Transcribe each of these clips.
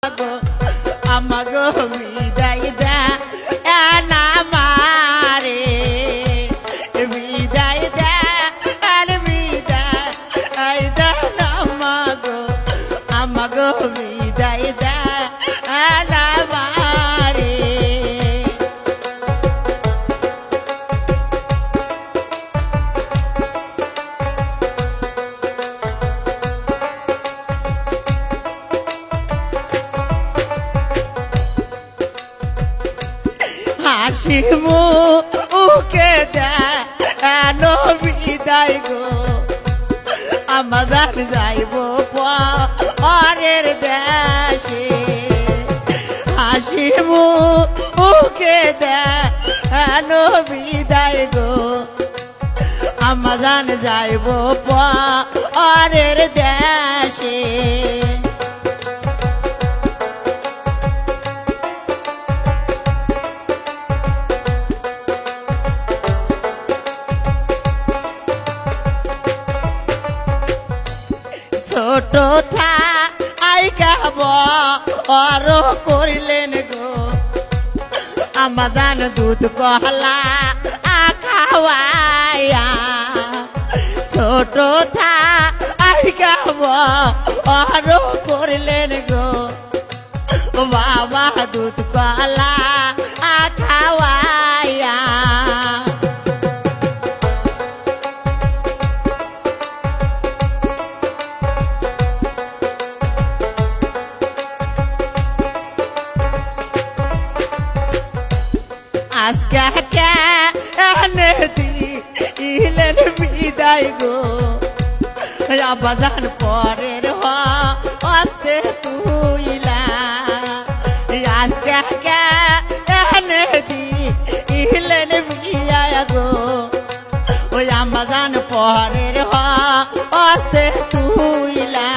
গো আমাগো বিদায় দা না মারে বিদায় দা আর বিদায় দা না মাগো আমাগো বিদায় দা না মারে হাসি মুখে দেন বিদায় গো আমাদের যাইব পরের দেশে হাসি মুখে দেন বিদায় গো আমাদের যাইব পরের দেশে ছোট থাইকা বড় করিলেন গো আমাদান দুধ কহলা খাওয়াইয়া ছোট থাইকা বড় করিলেন গো বাবা দুধ কহলা খাওয়াইয়া আজকে কেনে দিলেন বিদায় গো আবাদান পরের হস্তে তুইলা আজকে কেনে দিলেন বিদায় গো ওই আবাদান পরের হস্তে তুইলা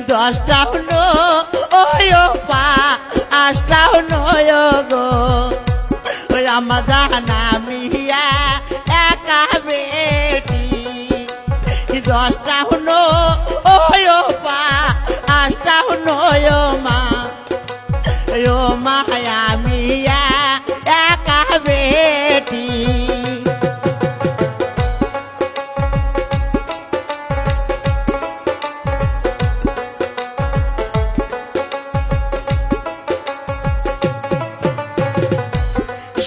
দশটাও নয় পাঁচটাও নয় গো আমাদের নামিয়া একা বেটি দশটাও নয় পাঁচটাও নয় মা ও মায়ামিয়া একা বেটি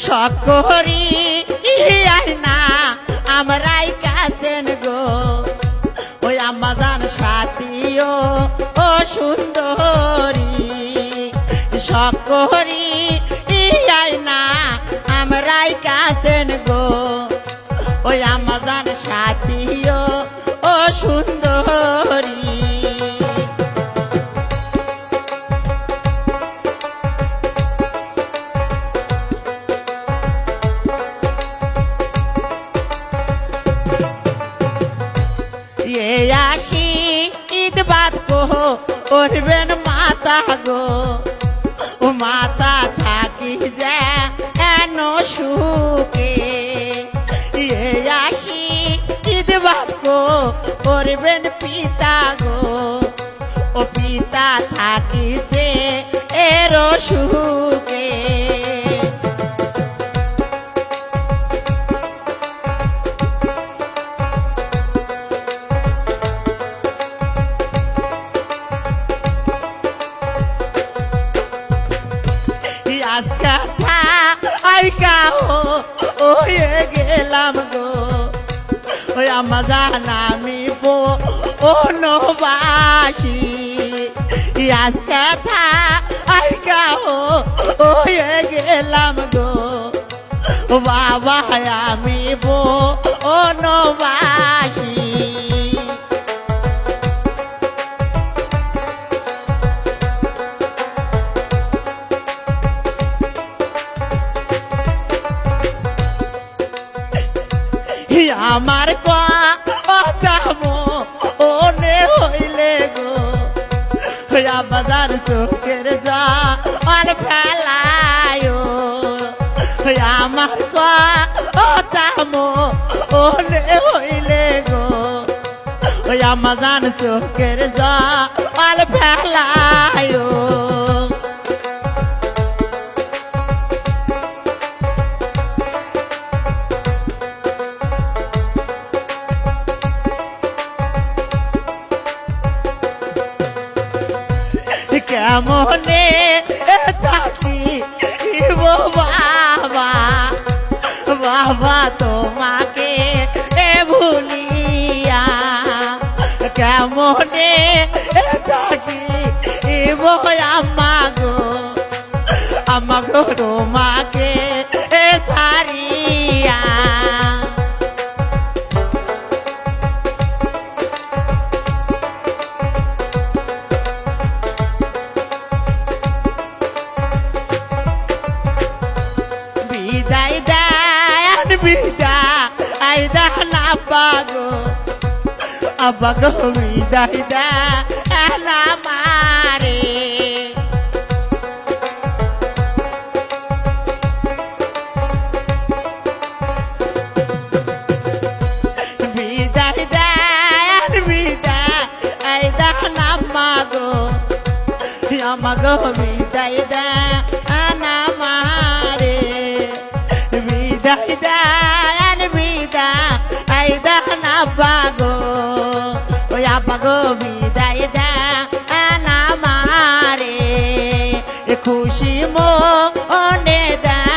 সকরি না আমরাই কাছেন গো ওই আমাদান সাথীও ও সুন্দরী সকরি না আমরাই কাছেন গো ওই আমাদান সাথীও ও সুন্দরী আসি ঈদ বাদ করবেন মাতা গো ও মাতা থাকি যেন সুখে আসি ঈদ বাদ করবেন পিতা গো ও পিতা থাকি যে এর সুখে হয়ে গেলাম গো আমাদের নামি বনবাসী আজ কথা আইকা হয়ে গেলাম গো বাবা আমি বনবাসী আমার কথা মনে হইলে গো বাজার চোখের জল ফেলা মনে হইলে গো ওই আমাজান চোখের জল ফেলায় কেমনে থাকি বাবা বাবা তোমাকে ভুলিয়া কেমনে থাকি আমাগো তোমাকে সারিয়া বিদায় দেন বিদায় দেন আব্বাগো বিদায় দেন আমারে বিদায় দেন বিদায় দেন আমাগো বিদায় দেন আমারে বিদায় দেন বিদায় দেন আব্বাগো ওই আব্বাগো বিদায় দেন আমারে খুশি মনে দেন